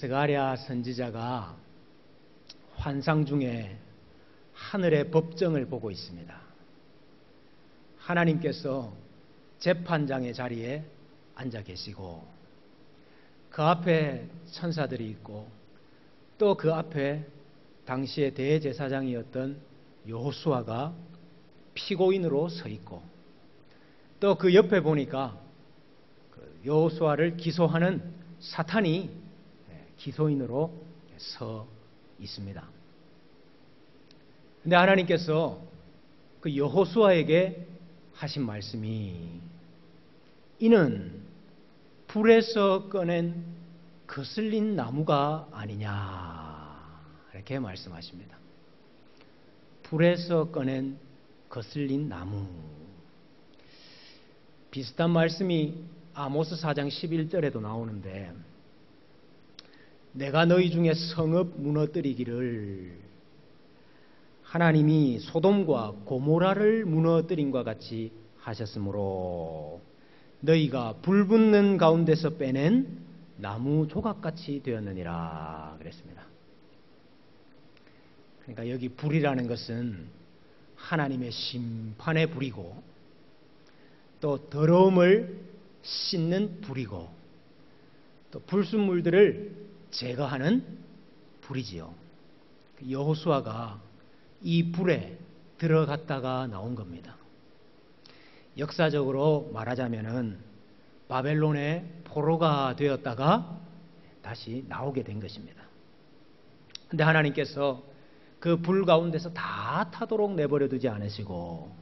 스가랴 선지자가 환상 중에 하늘의 법정을 보고 있습니다. 하나님께서 재판장의 자리에 앉아 계시고 그 앞에 천사들이 있고 또 그 앞에 당시의 대제사장이었던 여호수아가 피고인으로 서 있고 또 그 옆에 보니까 여호수아를 기소하는 사탄이 기소인으로 서 있습니다. 근데 하나님께서 그 여호수아에게 하신 말씀이 이는 불에서 꺼낸 거슬린 나무가 아니냐 이렇게 말씀하십니다. 불에서 꺼낸 거슬린 나무. 비슷한 말씀이 아모스 4장 11절에도 나오는데 내가 너희 중에 성읍 무너뜨리기를 하나님이 소돔과 고모라를 무너뜨림과 같이 하셨으므로 너희가 불 붙는 가운데서 빼낸 나무 조각같이 되었느니라 그랬습니다. 그러니까 여기 불이라는 것은 하나님의 심판의 불이고 또 더러움을 씻는 불이고 또 불순물들을 제거하는 불이지요. 여호수아가 이 불에 들어갔다가 나온 겁니다. 역사적으로 말하자면은 바벨론의 포로가 되었다가 다시 나오게 된 것입니다. 그런데 하나님께서 그 불 가운데서 다 타도록 내버려 두지 않으시고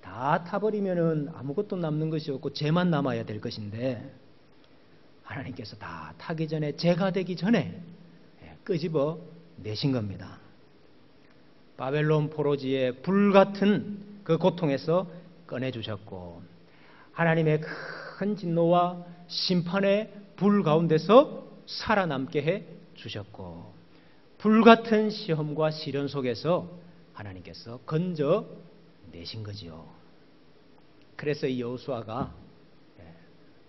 다 타버리면은 아무것도 남는 것이 없고 죄만 남아야 될 것인데 하나님께서 다 타기 전에 죄가 되기 전에 끄집어 내신 겁니다. 바벨론 포로지의 불같은 그 고통에서 꺼내주셨고 하나님의 큰 진노와 심판의 불 가운데서 살아남게 해 주셨고 불같은 시험과 시련 속에서 하나님께서 건져 내신 거지요. 그래서 이 여호수아가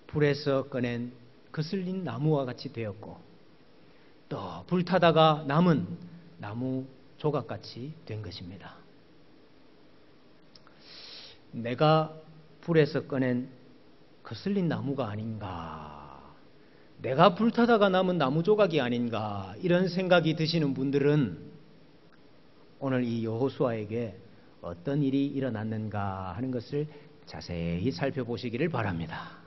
불에서 꺼낸 거슬린 나무와 같이 되었고 또 불타다가 남은 나무 조각같이 된 것입니다. 내가 불에서 꺼낸 거슬린 나무가 아닌가, 내가 불타다가 남은 나무 조각이 아닌가 이런 생각이 드시는 분들은 오늘 이 여호수아에게 어떤 일이 일어났는가 하는 것을 자세히 살펴보시기를 바랍니다.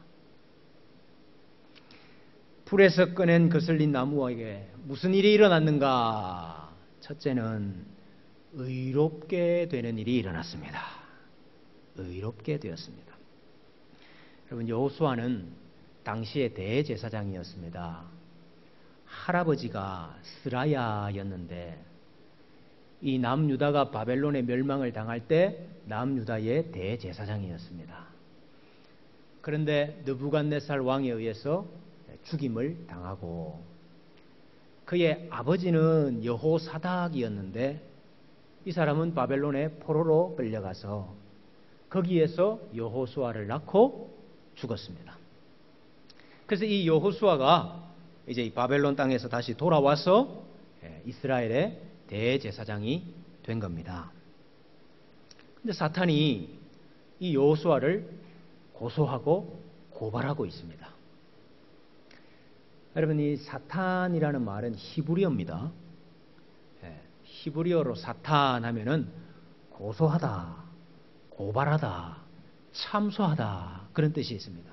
불에서 꺼낸 거슬린 나무에게 무슨 일이 일어났는가? 첫째는 의롭게 되는 일이 일어났습니다. 의롭게 되었습니다. 여러분, 여호수아는 당시의 대제사장이었습니다. 할아버지가 스라야였는데 이 남유다가 바벨론의 멸망을 당할 때 남유다의 대제사장이었습니다. 그런데 느부갓네살 왕에 의해서 죽임을 당하고 그의 아버지는 여호사닥이었는데 이 사람은 바벨론의 포로로 끌려가서 거기에서 여호수아를 낳고 죽었습니다. 그래서 이 여호수아가 이제 이 바벨론 땅에서 다시 돌아와서 이스라엘의 대제사장이 된 겁니다. 근데 사탄이 이 여호수아를 고소하고 고발하고 있습니다. 여러분, 이 사탄이라는 말은 히브리어입니다. 히브리어로 사탄 하면은 고소하다, 고발하다, 참소하다 그런 뜻이 있습니다.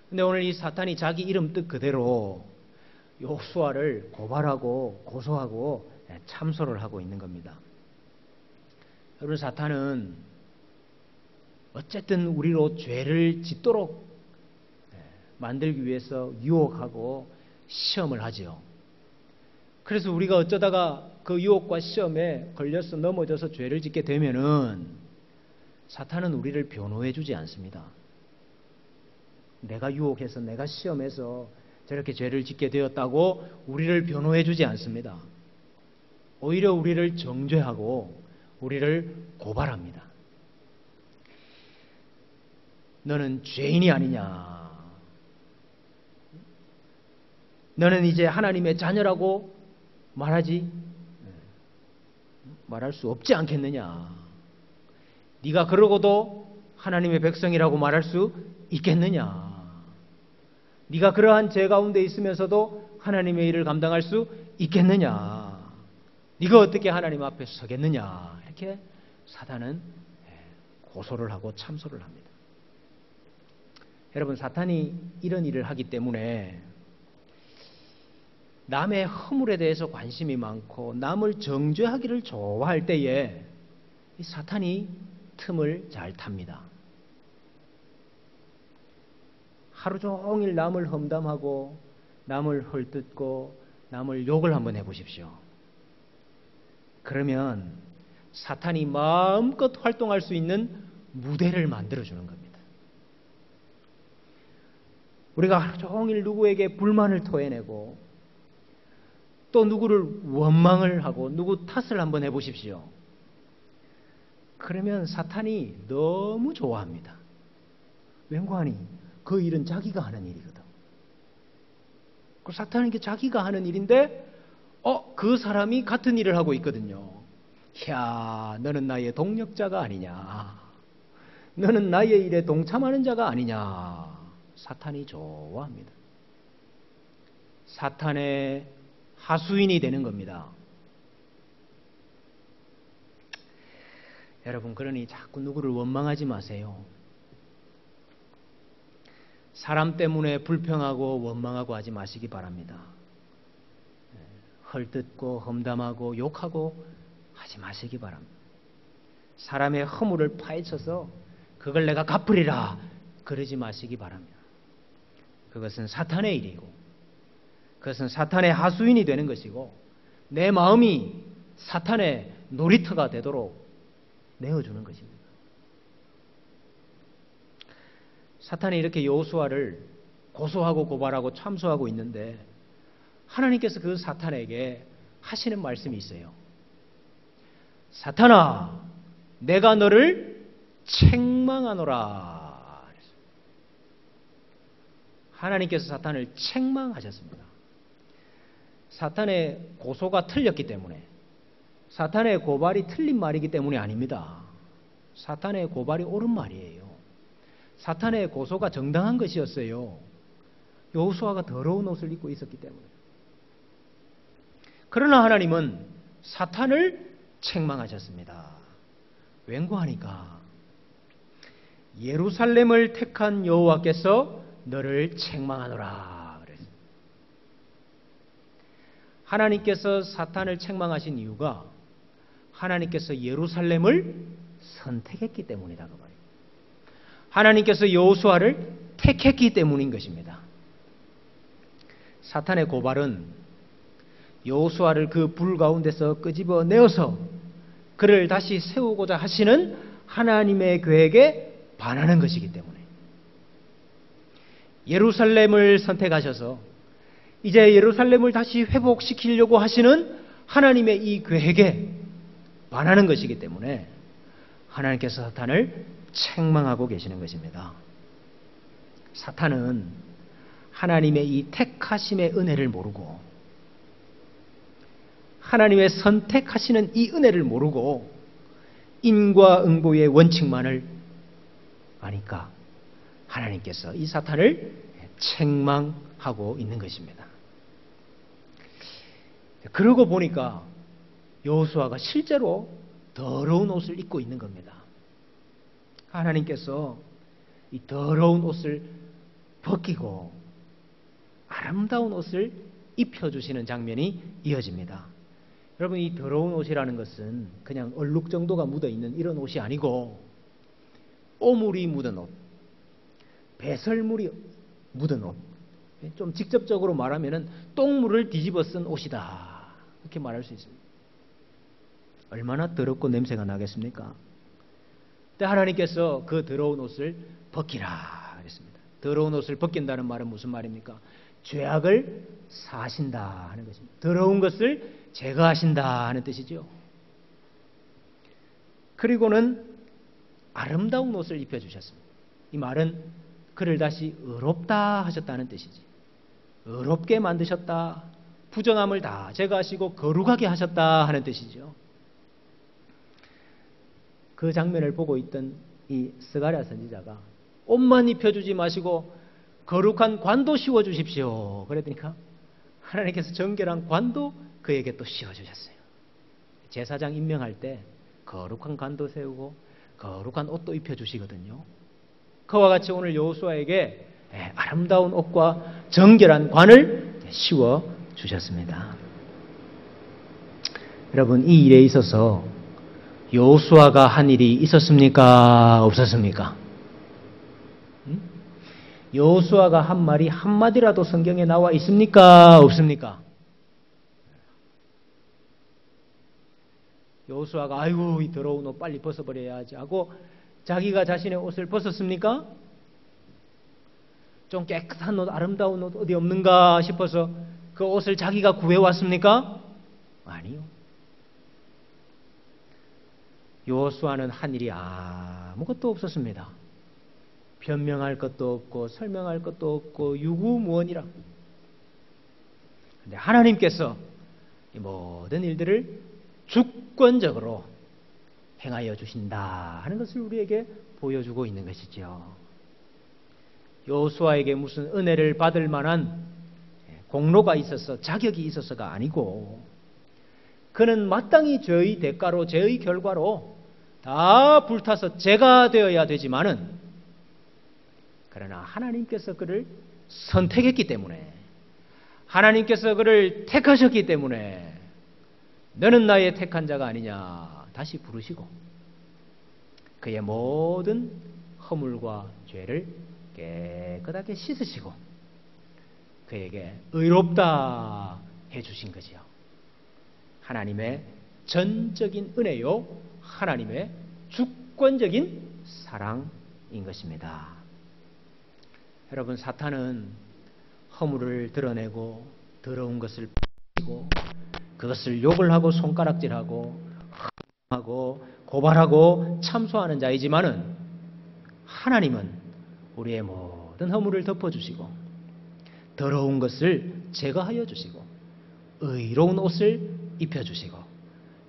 근데 오늘 이 사탄이 자기 이름 뜻 그대로 여호수아를 고발하고 고소하고 참소를 하고 있는 겁니다. 여러분, 사탄은 어쨌든 우리로 죄를 짓도록 만들기 위해서 유혹하고 시험을 하지요. 그래서 우리가 어쩌다가 그 유혹과 시험에 걸려서 넘어져서 죄를 짓게 되면은 사탄은 우리를 변호해 주지 않습니다. 내가 유혹해서 내가 시험해서 저렇게 죄를 짓게 되었다고 우리를 변호해 주지 않습니다. 오히려 우리를 정죄하고 우리를 고발합니다. 너는 죄인이 아니냐. 너는 이제 하나님의 자녀라고 말할 수 없지 않겠느냐. 네가 그러고도 하나님의 백성이라고 말할 수 있겠느냐. 네가 그러한 죄 가운데 있으면서도 하나님의 일을 감당할 수 있겠느냐. 네가 어떻게 하나님 앞에 서겠느냐. 이렇게 사탄은 고소를 하고 참소를 합니다. 여러분, 사탄이 이런 일을 하기 때문에 남의 허물에 대해서 관심이 많고 남을 정죄하기를 좋아할 때에 이 사탄이 틈을 잘 탑니다. 하루 종일 남을 험담하고 남을 헐뜯고 남을 욕을 한번 해보십시오. 그러면 사탄이 마음껏 활동할 수 있는 무대를 만들어주는 겁니다. 우리가 하루 종일 누구에게 불만을 토해내고 또 누구를 원망을 하고 누구 탓을 한번 해보십시오. 그러면 사탄이 너무 좋아합니다. 왠고하니 그 일은 자기가 하는 일이거든. 그 사탄은 자기가 하는 일인데 그 사람이 같은 일을 하고 있거든요. 야, 너는 나의 동력자가 아니냐. 너는 나의 일에 동참하는 자가 아니냐. 사탄이 좋아합니다. 사탄의 하수인이 되는 겁니다. 여러분, 그러니 자꾸 누구를 원망하지 마세요. 사람 때문에 불평하고 원망하고 하지 마시기 바랍니다. 헐뜯고 험담하고 욕하고 하지 마시기 바랍니다. 사람의 허물을 파헤쳐서 그걸 내가 갚으리라 그러지 마시기 바랍니다. 그것은 사탄의 일이고 그것은 사탄의 하수인이 되는 것이고 내 마음이 사탄의 놀이터가 되도록 내어주는 것입니다. 사탄이 이렇게 여호수아를 고소하고 고발하고 참소하고 있는데 하나님께서 그 사탄에게 하시는 말씀이 있어요. 사탄아, 내가 너를 책망하노라. 하나님께서 사탄을 책망하셨습니다. 사탄의 고소가 틀렸기 때문에, 사탄의 고발이 틀린 말이기 때문이 아닙니다. 사탄의 고발이 옳은 말이에요. 사탄의 고소가 정당한 것이었어요. 여호수아가 더러운 옷을 입고 있었기 때문에. 그러나 하나님은 사탄을 책망하셨습니다. 왠고하니까 예루살렘을 택한 여호와께서 너를 책망하노라 그랬습니다. 하나님께서 사탄을 책망하신 이유가 하나님께서 예루살렘을 선택했기 때문이라고 말해요. 하나님께서 여호수아를 택했기 때문인 것입니다. 사탄의 고발은 여호수아를 그 불 가운데서 끄집어내어서 그를 다시 세우고자 하시는 하나님의 계획에 반하는 것이기 때문에 예루살렘을 선택하셔서 이제 예루살렘을 다시 회복시키려고 하시는 하나님의 이 계획에 반하는 것이기 때문에 하나님께서 사탄을 책망하고 계시는 것입니다. 사탄은 하나님의 이 택하심의 은혜를 모르고 하나님의 선택하시는 이 은혜를 모르고 인과응보의 원칙만을 아니까 하나님께서 이 사탄을 책망하고 있는 것입니다. 그러고 보니까 여호수아가 실제로 더러운 옷을 입고 있는 겁니다. 하나님께서 이 더러운 옷을 벗기고 아름다운 옷을 입혀주시는 장면이 이어집니다. 여러분, 이 더러운 옷이라는 것은 그냥 얼룩 정도가 묻어있는 이런 옷이 아니고 오물이 묻은 옷, 배설물이 묻은 옷, 좀 직접적으로 말하면 똥물을 뒤집어 쓴 옷이다 이렇게 말할 수 있습니다. 얼마나 더럽고 냄새가 나겠습니까? 근데 하나님께서 그 더러운 옷을 벗기라 그랬습니다. 더러운 옷을 벗긴다는 말은 무슨 말입니까? 죄악을 사하신다 하는 것입니다. 더러운 것을 제거하신다 하는 뜻이죠. 그리고는 아름다운 옷을 입혀주셨습니다. 이 말은 그를 다시 의롭다 하셨다는 뜻이지. 의롭게 만드셨다. 부정함을 다 제거하시고 거룩하게 하셨다 하는 뜻이죠. 그 장면을 보고 있던 이 스가랴 선지자가 옷만 입혀주지 마시고 거룩한 관도 씌워주십시오. 그랬더니까 하나님께서 정결한 관도 그에게 또 씌워주셨어요. 제사장 임명할 때 거룩한 관도 세우고 거룩한 옷도 입혀주시거든요. 그와 같이 오늘 여호수아에게 아름다운 옷과 정결한 관을 씌워주셨습니다. 여러분, 이 일에 있어서 여호수아가 한 일이 있었습니까? 없었습니까? 여호수아가 한 말이 한마디라도 성경에 나와 있습니까? 없습니까? 여호수아가 아이고 이 더러운 옷 빨리 벗어버려야지 하고 자기가 자신의 옷을 벗었습니까? 좀 깨끗한 옷, 아름다운 옷 어디 없는가 싶어서 그 옷을 자기가 구해왔습니까? 아니요. 여호수아는 한 일이 아무것도 없었습니다. 변명할 것도 없고 설명할 것도 없고 유구무원이라. 그런데 하나님께서 이 모든 일들을 주권적으로 행하여 주신다 하는 것을 우리에게 보여주고 있는 것이죠. 여호수아에게 무슨 은혜를 받을 만한 공로가 있어서 자격이 있어서가 아니고 그는 마땅히 죄의 대가로 죄의 결과로 다 불타서 죄가 되어야 되지만은 그러나 하나님께서 그를 선택했기 때문에 하나님께서 그를 택하셨기 때문에 너는 나의 택한 자가 아니냐 다시 부르시고 그의 모든 허물과 죄를 깨끗하게 씻으시고 그에게 의롭다 해주신 거지요. 하나님의 전적인 은혜요 하나님의 주권적인 사랑인 것입니다. 여러분, 사탄은 허물을 드러내고 더러운 것을 보이고 그것을 욕을 하고 손가락질하고 하고 고발하고 참소하는 자이지만은 하나님은 우리의 모든 허물을 덮어주시고 더러운 것을 제거하여 주시고 의로운 옷을 입혀주시고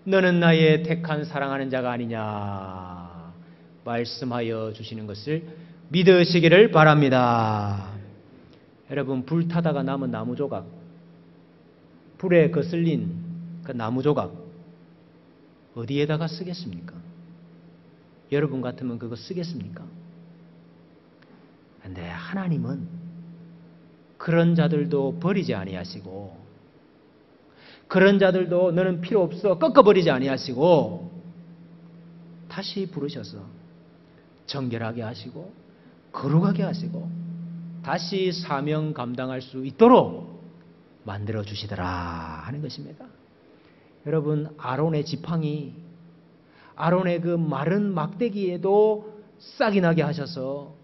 너는 나의 택한 사랑하는 자가 아니냐 말씀하여 주시는 것을 믿으시기를 바랍니다. 여러분, 불타다가 남은 나무 조각, 불에 거슬린 그 나무 조각 어디에다가 쓰겠습니까? 여러분 같으면 그거 쓰겠습니까? 그런데 하나님은 그런 자들도 버리지 아니하시고 그런 자들도 너는 필요 없어 꺾어버리지 아니하시고 다시 부르셔서 정결하게 하시고 거룩하게 하시고 다시 사명 감당할 수 있도록 만들어 주시더라 하는 것입니다. 여러분, 아론의 지팡이, 아론의 그 마른 막대기에도 싹이 나게 하셔서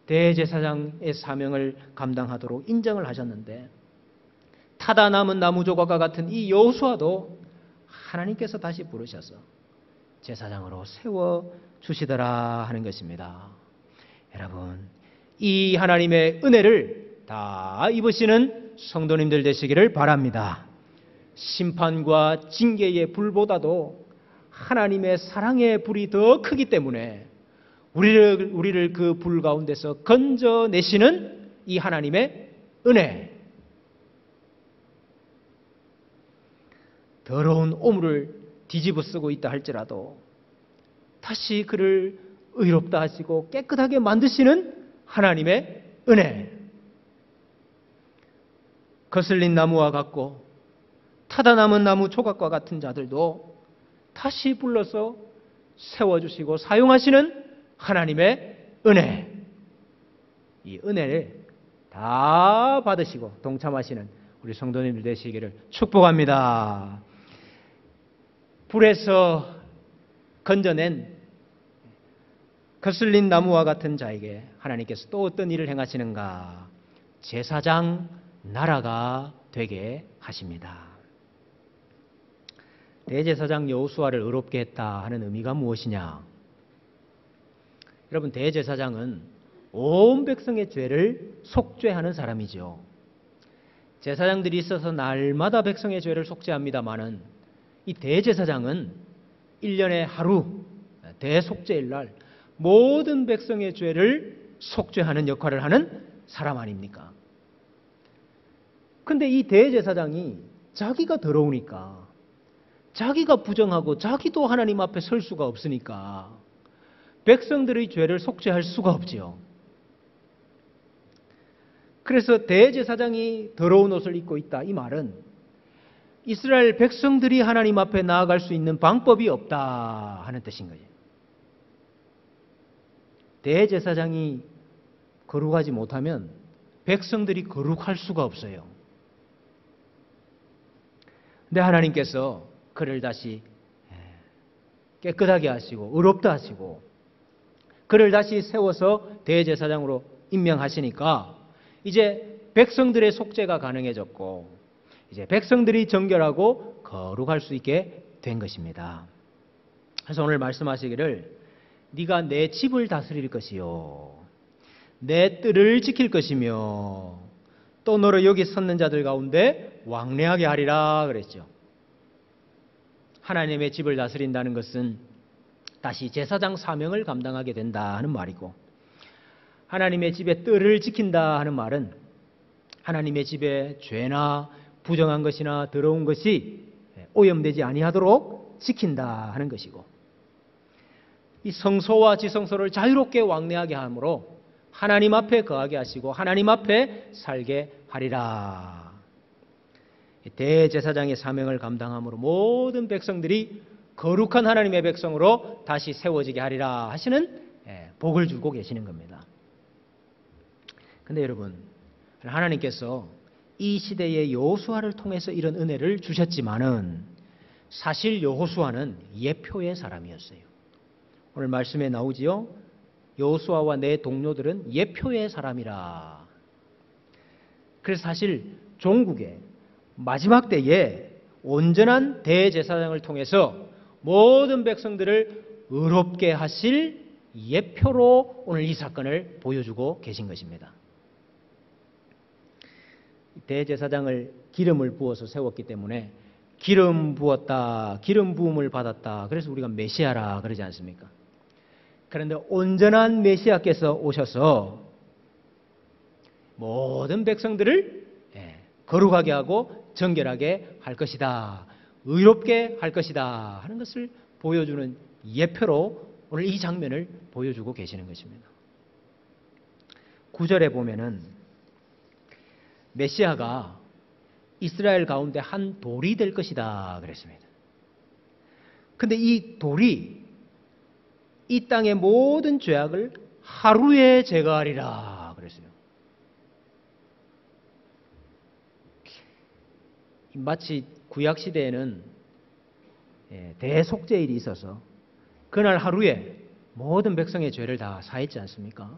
대제사장의 사명을 감당하도록 인정을 하셨는데 타다 남은 나무 조각과 같은 이 여호수아도 하나님께서 다시 부르셔서 제사장으로 세워 주시더라 하는 것입니다. 여러분, 이 하나님의 은혜를 다 입으시는 성도님들 되시기를 바랍니다. 심판과 징계의 불보다도 하나님의 사랑의 불이 더 크기 때문에 우리를 그 불 가운데서 건져내시는 이 하나님의 은혜, 더러운 오물을 뒤집어 쓰고 있다 할지라도 다시 그를 의롭다 하시고 깨끗하게 만드시는 하나님의 은혜, 거슬린 나무와 같고 타다 남은 나무 조각과 같은 자들도 다시 불러서 세워주시고 사용하시는 하나님의 은혜, 이 은혜를 다 받으시고 동참하시는 우리 성도님들 되시기를 축복합니다. 불에서 건져낸 거슬린 나무와 같은 자에게 하나님께서 또 어떤 일을 행하시는가? 제사장 나라가 되게 하십니다. 대제사장 여호수아를 의롭게 했다 하는 의미가 무엇이냐? 여러분, 대제사장은 온 백성의 죄를 속죄하는 사람이죠. 제사장들이 있어서 날마다 백성의 죄를 속죄합니다마는 이 대제사장은 1년에 하루 대속죄일 날 모든 백성의 죄를 속죄하는 역할을 하는 사람 아닙니까? 근데 이 대제사장이 자기가 더러우니까, 자기가 부정하고 자기도 하나님 앞에 설 수가 없으니까 백성들의 죄를 속죄할 수가 없지요. 그래서 대제사장이 더러운 옷을 입고 있다, 이 말은 이스라엘 백성들이 하나님 앞에 나아갈 수 있는 방법이 없다 하는 뜻인 거예요. 대제사장이 거룩하지 못하면 백성들이 거룩할 수가 없어요. 근데 하나님께서 그를 다시 깨끗하게 하시고 의롭다 하시고 그를 다시 세워서 대제사장으로 임명하시니까 이제 백성들의 속죄가 가능해졌고 이제 백성들이 정결하고 거룩할 수 있게 된 것입니다. 그래서 오늘 말씀하시기를 네가 내 집을 다스릴 것이요 내 뜰을 지킬 것이며 또 너를 여기 섰는 자들 가운데 왕래하게 하리라 그랬죠. 하나님의 집을 다스린다는 것은 다시 제사장 사명을 감당하게 된다 하는 말이고, 하나님의 집의 뜰을 지킨다 하는 말은 하나님의 집에 죄나 부정한 것이나 더러운 것이 오염되지 아니하도록 지킨다 하는 것이고, 이 성소와 지성소를 자유롭게 왕래하게 함으로 하나님 앞에 거하게 하시고 하나님 앞에 살게 하리라. 대제사장의 사명을 감당함으로 모든 백성들이 거룩한 하나님의 백성으로 다시 세워지게 하리라 하시는 복을 주고 계시는 겁니다. 근데 여러분, 하나님께서 이 시대의 여호수아를 통해서 이런 은혜를 주셨지만은 사실 여호수아는 예표의 사람이었어요. 오늘 말씀에 나오지요. 여호수아와 내 동료들은 예표의 사람이라. 그래서 사실 종국의 마지막 때에 온전한 대제사장을 통해서 모든 백성들을 의롭게 하실 예표로 오늘 이 사건을 보여주고 계신 것입니다. 대제사장을 기름을 부어서 세웠기 때문에 기름 부었다, 기름 부음을 받았다. 그래서 우리가 메시아라 그러지 않습니까? 그런데 온전한 메시아께서 오셔서 모든 백성들을 거룩하게 하고 정결하게 할 것이다, 의롭게 할 것이다 하는 것을 보여주는 예표로 오늘 이 장면을 보여주고 계시는 것입니다. 9절에 보면은 메시아가 이스라엘 가운데 한 돌이 될 것이다 그랬습니다. 근데 이 돌이 이 땅의 모든 죄악을 하루에 제거하리라 그랬어요. 마치 구약 시대에는 대속죄일이 있어서 그날 하루에 모든 백성의 죄를 다 사했지 않습니까?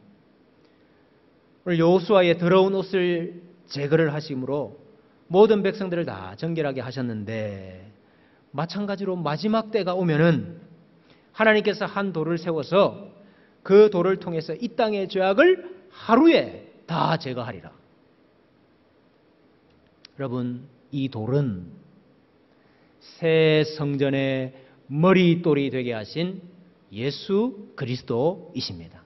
오늘 여호수아의 더러운 옷을 제거를 하심으로 모든 백성들을 다 정결하게 하셨는데, 마찬가지로 마지막 때가 오면은 하나님께서 한 돌을 세워서 그 돌을 통해서 이 땅의 죄악을 하루에 다 제거하리라. 여러분, 이 돌은 새 성전의 머릿돌이 되게 하신 예수 그리스도이십니다.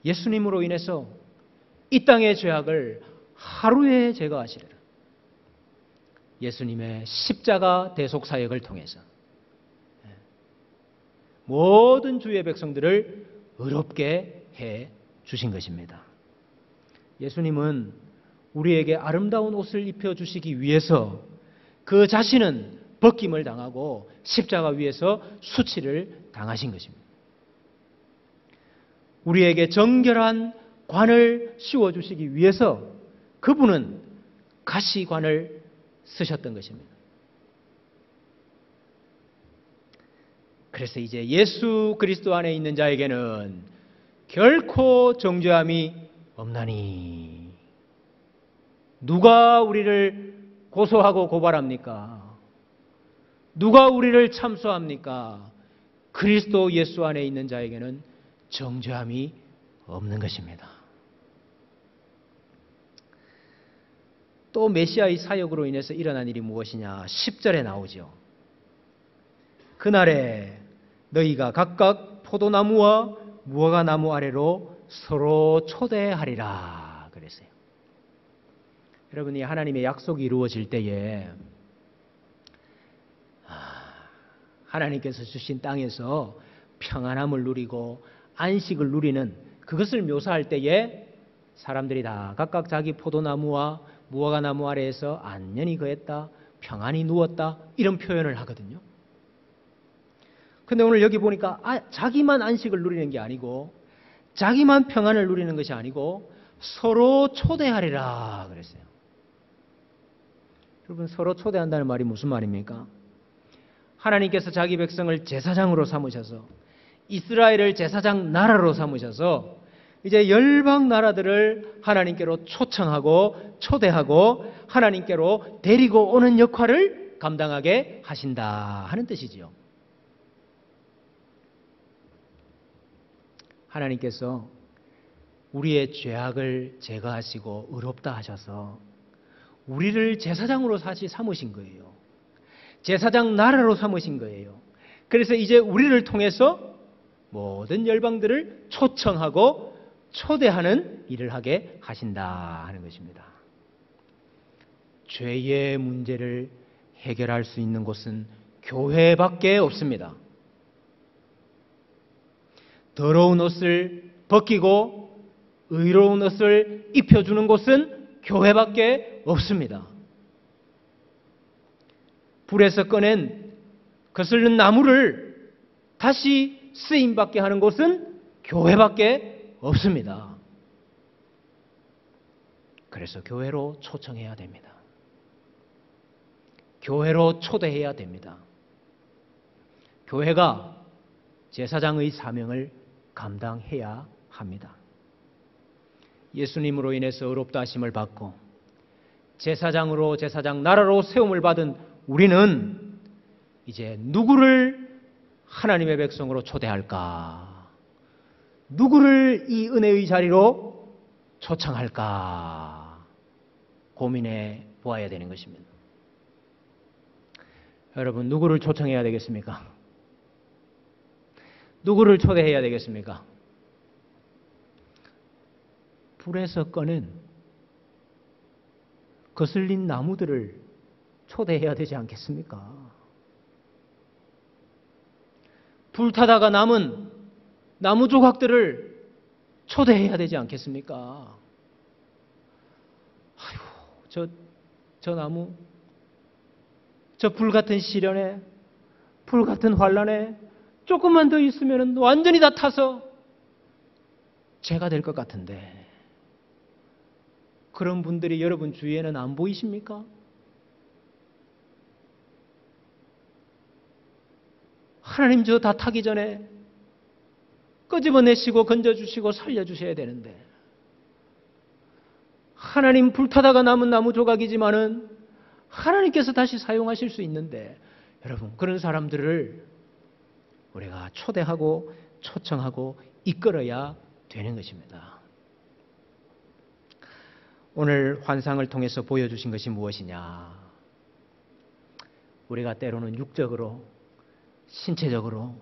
예수님으로 인해서 이 땅의 죄악을 하루에 제거하시리라. 예수님의 십자가 대속 사역을 통해서 모든 주의 백성들을 의롭게 해 주신 것입니다. 예수님은 우리에게 아름다운 옷을 입혀주시기 위해서 그 자신은 벗김을 당하고 십자가 위에서 수치를 당하신 것입니다. 우리에게 정결한 관을 씌워주시기 위해서 그분은 가시관을 쓰셨던 것입니다. 그래서 이제 예수 그리스도 안에 있는 자에게는 결코 정죄함이 없나니. 누가 우리를 고소하고 고발합니까? 누가 우리를 참소합니까? 그리스도 예수 안에 있는 자에게는 정죄함이 없는 것입니다. 또 메시아의 사역으로 인해서 일어난 일이 무엇이냐? 10절에 나오죠. 그날에 너희가 각각 포도나무와 무화과나무 아래로 서로 초대하리라 그랬어요. 여러분이 하나님의 약속이 이루어질 때에 하나님께서 주신 땅에서 평안함을 누리고 안식을 누리는 그것을 묘사할 때에 사람들이 다 각각 자기 포도나무와 무화과나무 아래에서 안녕히 거했다, 평안히 누웠다 이런 표현을 하거든요. 근데 오늘 여기 보니까 자기만 안식을 누리는 게 아니고 자기만 평안을 누리는 것이 아니고 서로 초대하리라 그랬어요. 여러분, 서로 초대한다는 말이 무슨 말입니까? 하나님께서 자기 백성을 제사장으로 삼으셔서 이스라엘을 제사장 나라로 삼으셔서 이제 열방 나라들을 하나님께로 초청하고 초대하고 하나님께로 데리고 오는 역할을 감당하게 하신다 하는 뜻이지요. 하나님께서 우리의 죄악을 제거하시고 의롭다 하셔서 우리를 제사장으로 사실 삼으신 거예요. 제사장 나라로 삼으신 거예요. 그래서 이제 우리를 통해서 모든 열방들을 초청하고 초대하는 일을 하게 하신다 하는 것입니다. 죄의 문제를 해결할 수 있는 곳은 교회밖에 없습니다. 더러운 옷을 벗기고 의로운 옷을 입혀주는 곳은 교회밖에 없습니다. 불에서 꺼낸 거슬린 나무를 다시 쓰임받게 하는 곳은 교회밖에 없습니다. 그래서 교회로 초청해야 됩니다. 교회로 초대해야 됩니다. 교회가 제사장의 사명을 감당해야 합니다. 예수님으로 인해서 의롭다 하심을 받고 제사장으로 제사장 나라로 세움을 받은 우리는 이제 누구를 하나님의 백성으로 초대할까? 누구를 이 은혜의 자리로 초청할까? 고민해 보아야 되는 것입니다. 여러분, 누구를 초청해야 되겠습니까? 누구를 초대해야 되겠습니까? 불에서 꺼낸 거슬린 나무들을 초대해야 되지 않겠습니까? 불타다가 남은 나무 조각들을 초대해야 되지 않겠습니까? 아이고, 저 나무, 저 불같은 시련에, 불같은 환란에 조금만 더 있으면 완전히 다 타서 죄가 될 것 같은데 그런 분들이 여러분 주위에는 안 보이십니까? 하나님 저 다 타기 전에 끄집어내시고 건져주시고 살려주셔야 되는데 하나님 불타다가 남은 나무 조각이지만은 하나님께서 다시 사용하실 수 있는데 여러분 그런 사람들을 우리가 초대하고 초청하고 이끌어야 되는 것입니다. 오늘 환상을 통해서 보여주신 것이 무엇이냐? 우리가 때로는 육적으로, 신체적으로,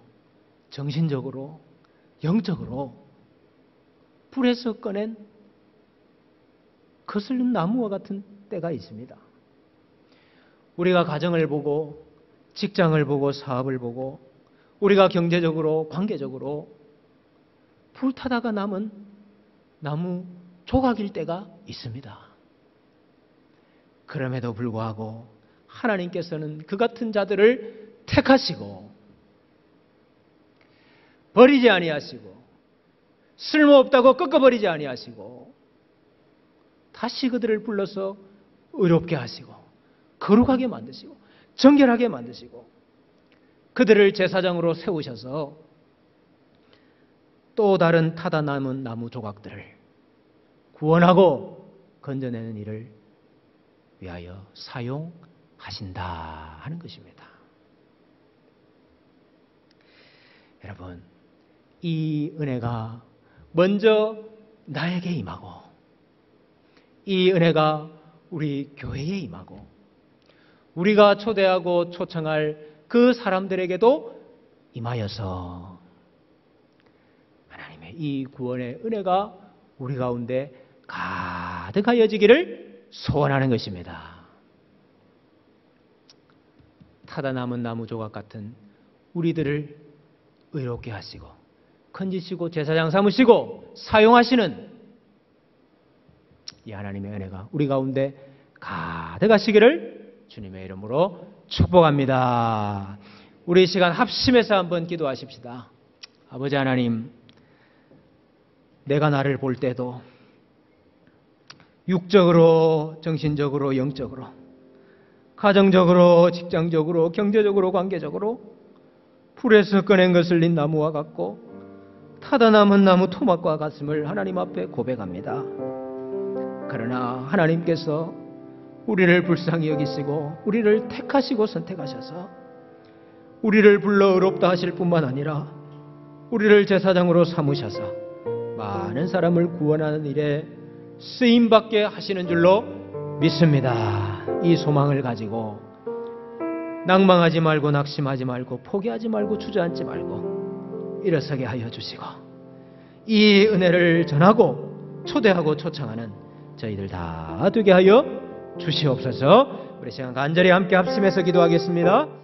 정신적으로, 영적으로 불에서 꺼낸 거슬린 나무와 같은 때가 있습니다. 우리가 가정을 보고 직장을 보고 사업을 보고 우리가 경제적으로 관계적으로 불타다가 남은 나무 조각일 때가 있습니다. 그럼에도 불구하고 하나님께서는 그 같은 자들을 택하시고 버리지 아니하시고 쓸모없다고 꺾어버리지 아니하시고 다시 그들을 불러서 의롭게 하시고 거룩하게 만드시고 정결하게 만드시고 그들을 제사장으로 세우셔서 또 다른 타다 남은 나무 조각들을 구원하고 건져내는 일을 위하여 사용하신다 하는 것입니다. 여러분, 이 은혜가 먼저 나에게 임하고 이 은혜가 우리 교회에 임하고 우리가 초대하고 초청할 그 사람들에게도 임하여서 하나님의 이 구원의 은혜가 우리 가운데 가득하여지기를 소원하는 것입니다. 타다 남은 나무 조각 같은 우리들을 의롭게 하시고 건지시고 제사장 삼으시고 사용하시는 이 하나님의 은혜가 우리 가운데 가득하시기를 주님의 이름으로 축복합니다. 우리 이 시간 합심해서 한번 기도하십시다. 아버지 하나님, 내가 나를 볼 때도 육적으로, 정신적으로, 영적으로, 가정적으로, 직장적으로, 경제적으로, 관계적으로 불에서 꺼낸 것을 린 나무와 같고 타다 남은 나무 토막과 같음을 하나님 앞에 고백합니다. 그러나 하나님께서 우리를 불쌍히 여기시고 우리를 택하시고 선택하셔서 우리를 불러 의롭다 하실 뿐만 아니라 우리를 제사장으로 삼으셔서 많은 사람을 구원하는 일에 쓰임받게 하시는 줄로 믿습니다. 이 소망을 가지고 낭망하지 말고 낙심하지 말고 포기하지 말고 주저앉지 말고 일어서게 하여 주시고 이 은혜를 전하고 초대하고 초청하는 저희들 다 되게 하여 주시옵소서. 우리 시간 간절히 함께 합심해서 기도하겠습니다.